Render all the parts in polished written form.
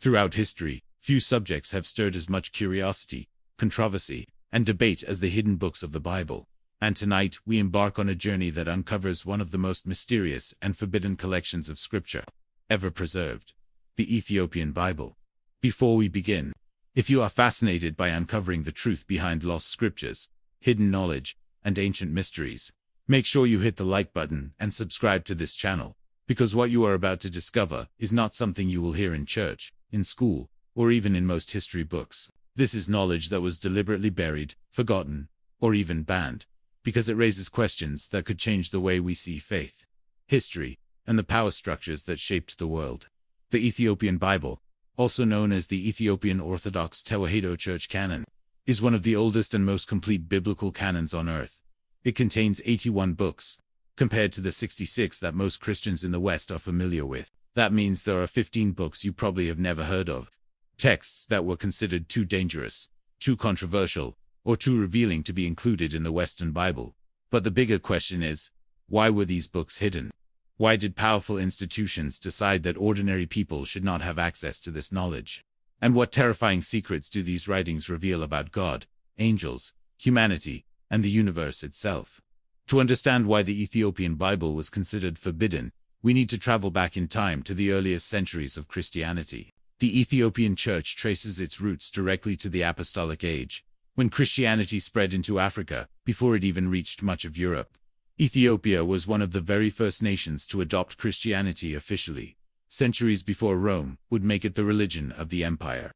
Throughout history, few subjects have stirred as much curiosity, controversy, and debate as the hidden books of the Bible. And tonight, we embark on a journey that uncovers one of the most mysterious and forbidden collections of scripture ever preserved, the Ethiopian Bible. Before we begin, if you are fascinated by uncovering the truth behind lost scriptures, hidden knowledge, and ancient mysteries, make sure you hit the like button and subscribe to this channel, because what you are about to discover is not something you will hear in church, in school, or even in most history books. This is knowledge that was deliberately buried, forgotten, or even banned, because it raises questions that could change the way we see faith, history, and the power structures that shaped the world. The Ethiopian Bible, also known as the Ethiopian Orthodox Tewahedo Church Canon, is one of the oldest and most complete biblical canons on earth. It contains 81 books, compared to the 66 that most Christians in the West are familiar with. That means there are 15 books you probably have never heard of. Texts that were considered too dangerous, too controversial, or too revealing to be included in the Western Bible. But the bigger question is, why were these books hidden? Why did powerful institutions decide that ordinary people should not have access to this knowledge? And what terrifying secrets do these writings reveal about God, angels, humanity, and the universe itself? To understand why the Ethiopian Bible was considered forbidden, we need to travel back in time to the earliest centuries of Christianity. The Ethiopian Church traces its roots directly to the Apostolic Age, when Christianity spread into Africa before it even reached much of Europe. Ethiopia was one of the very first nations to adopt Christianity officially, centuries before Rome would make it the religion of the empire.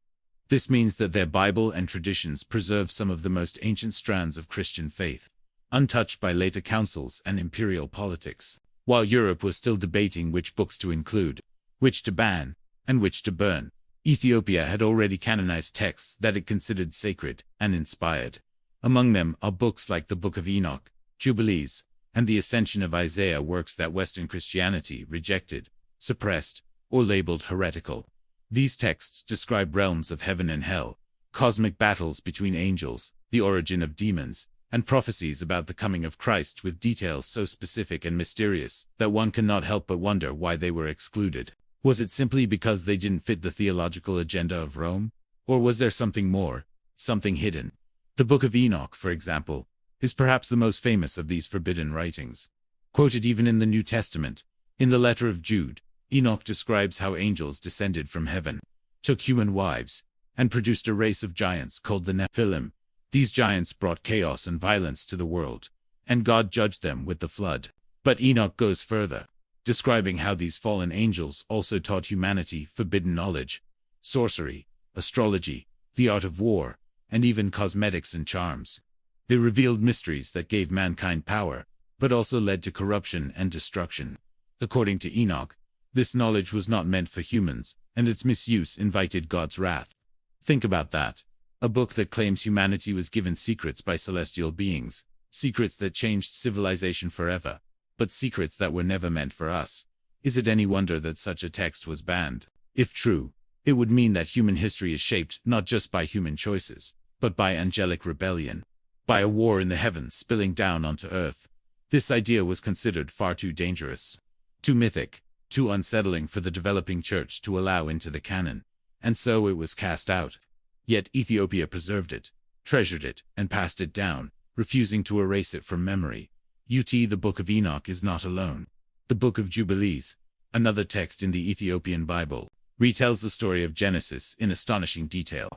This means that their Bible and traditions preserve some of the most ancient strands of Christian faith, untouched by later councils and imperial politics. While Europe was still debating which books to include, which to ban, and which to burn, Ethiopia had already canonized texts that it considered sacred and inspired. Among them are books like the Book of Enoch, Jubilees, and the Ascension of Isaiah, works that Western Christianity rejected, suppressed, or labeled heretical. These texts describe realms of heaven and hell, cosmic battles between angels, the origin of demons, and prophecies about the coming of Christ, with details so specific and mysterious that one cannot help but wonder why they were excluded. Was it simply because they didn't fit the theological agenda of Rome? Or was there something more, something hidden? The Book of Enoch, for example, is perhaps the most famous of these forbidden writings. Quoted even in the New Testament, in the letter of Jude, Enoch describes how angels descended from heaven, took human wives, and produced a race of giants called the Nephilim. These giants brought chaos and violence to the world, and God judged them with the flood. But Enoch goes further, describing how these fallen angels also taught humanity forbidden knowledge, sorcery, astrology, the art of war, and even cosmetics and charms. They revealed mysteries that gave mankind power, but also led to corruption and destruction. According to Enoch, this knowledge was not meant for humans, and its misuse invited God's wrath. Think about that. A book that claims humanity was given secrets by celestial beings, secrets that changed civilization forever, but secrets that were never meant for us. Is it any wonder that such a text was banned? If true, it would mean that human history is shaped not just by human choices, but by angelic rebellion, by a war in the heavens spilling down onto earth. This idea was considered far too dangerous, too mythic, too unsettling for the developing church to allow into the canon, and so it was cast out. Yet Ethiopia preserved it, treasured it, and passed it down, refusing to erase it from memory. The Book of Enoch is not alone. The Book of Jubilees, another text in the Ethiopian Bible, retells the story of Genesis in astonishing detail,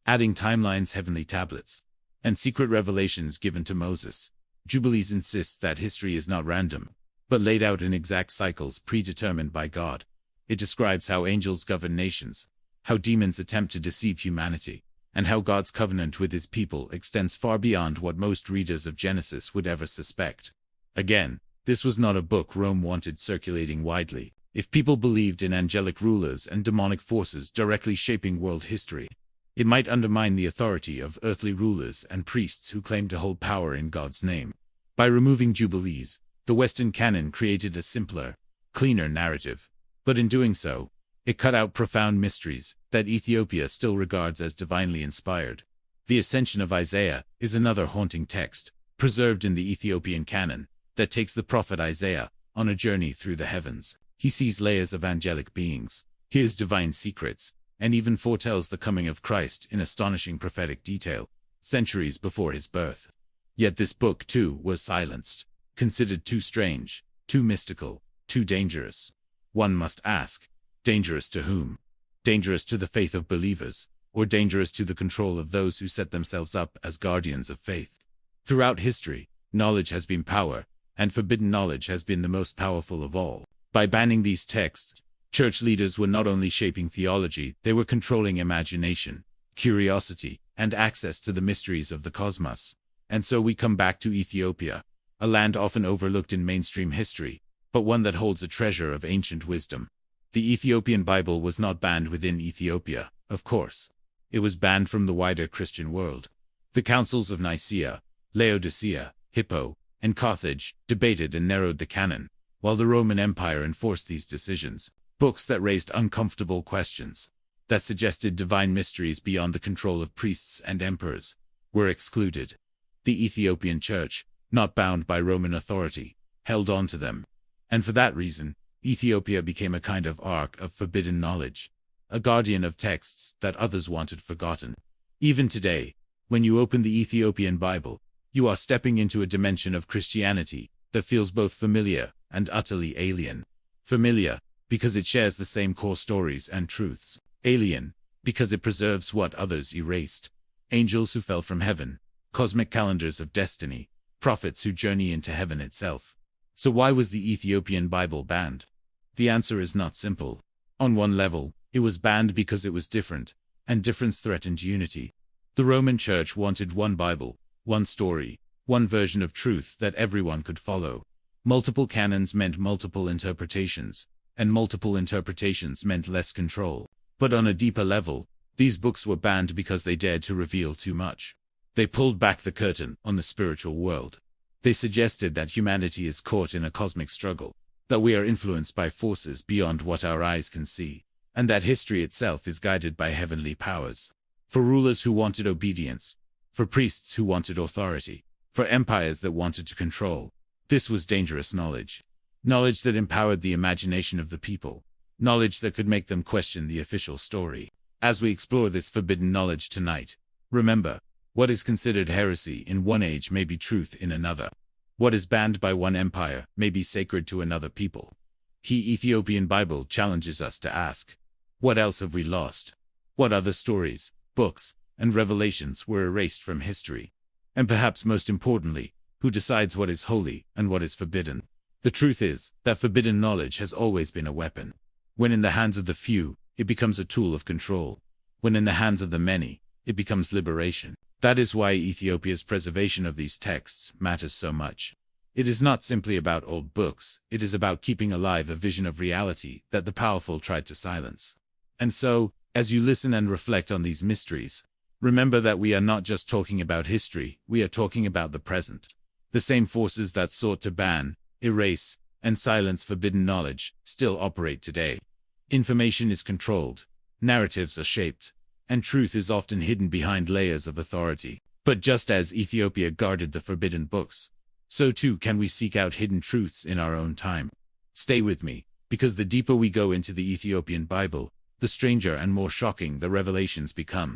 adding timelines, heavenly tablets, and secret revelations given to Moses. Jubilees insists that history is not random, but laid out in exact cycles predetermined by God. It describes how angels govern nations, how demons attempt to deceive humanity, and how God's covenant with his people extends far beyond what most readers of Genesis would ever suspect. Again, this was not a book Rome wanted circulating widely. If people believed in angelic rulers and demonic forces directly shaping world history, it might undermine the authority of earthly rulers and priests who claim to hold power in God's name. By removing Jubilees, the Western canon created a simpler, cleaner narrative, but in doing so, it cut out profound mysteries that Ethiopia still regards as divinely inspired. The Ascension of Isaiah is another haunting text, preserved in the Ethiopian canon, that takes the prophet Isaiah on a journey through the heavens. He sees layers of angelic beings, hears divine secrets, and even foretells the coming of Christ in astonishing prophetic detail, centuries before his birth. Yet this book, too, was silenced, considered too strange, too mystical, too dangerous. One must ask, dangerous to whom? Dangerous to the faith of believers, or dangerous to the control of those who set themselves up as guardians of faith? Throughout history, knowledge has been power, and forbidden knowledge has been the most powerful of all. By banning these texts, church leaders were not only shaping theology, they were controlling imagination, curiosity, and access to the mysteries of the cosmos. And so we come back to Ethiopia, a land often overlooked in mainstream history, but one that holds a treasure of ancient wisdom. The Ethiopian Bible was not banned within Ethiopia, of course. It was banned from the wider Christian world. The councils of Nicaea, Laodicea, Hippo, and Carthage debated and narrowed the canon, while the Roman Empire enforced these decisions. Books that raised uncomfortable questions, that suggested divine mysteries beyond the control of priests and emperors, were excluded. The Ethiopian Church, not bound by Roman authority, held on to them. And for that reason, Ethiopia became a kind of ark of forbidden knowledge, a guardian of texts that others wanted forgotten. Even today, when you open the Ethiopian Bible, you are stepping into a dimension of Christianity that feels both familiar and utterly alien. Familiar, because it shares the same core stories and truths. Alien, because it preserves what others erased. Angels who fell from heaven, cosmic calendars of destiny, prophets who journey into heaven itself. So why was the Ethiopian Bible banned? The answer is not simple. On one level, it was banned because it was different, and difference threatened unity. The Roman Church wanted one Bible, one story, one version of truth that everyone could follow. Multiple canons meant multiple interpretations, and multiple interpretations meant less control. But on a deeper level, these books were banned because they dared to reveal too much. They pulled back the curtain on the spiritual world. They suggested that humanity is caught in a cosmic struggle, that we are influenced by forces beyond what our eyes can see, and that history itself is guided by heavenly powers. For rulers who wanted obedience, for priests who wanted authority, for empires that wanted to control, this was dangerous knowledge. Knowledge that empowered the imagination of the people. Knowledge that could make them question the official story. As we explore this forbidden knowledge tonight, remember, what is considered heresy in one age may be truth in another. What is banned by one empire may be sacred to another people. The Ethiopian Bible challenges us to ask, what else have we lost? What other stories, books, and revelations were erased from history? And perhaps most importantly, who decides what is holy and what is forbidden? The truth is that forbidden knowledge has always been a weapon. When in the hands of the few, it becomes a tool of control. When in the hands of the many, it becomes liberation. That is why Ethiopia's preservation of these texts matters so much. It is not simply about old books, it is about keeping alive a vision of reality that the powerful tried to silence. And so, as you listen and reflect on these mysteries, remember that we are not just talking about history, we are talking about the present. The same forces that sought to ban, erase, and silence forbidden knowledge still operate today. Information is controlled, narratives are shaped, and truth is often hidden behind layers of authority. But just as Ethiopia guarded the forbidden books, so too can we seek out hidden truths in our own time. Stay with me, because the deeper we go into the Ethiopian Bible, the stranger and more shocking the revelations become.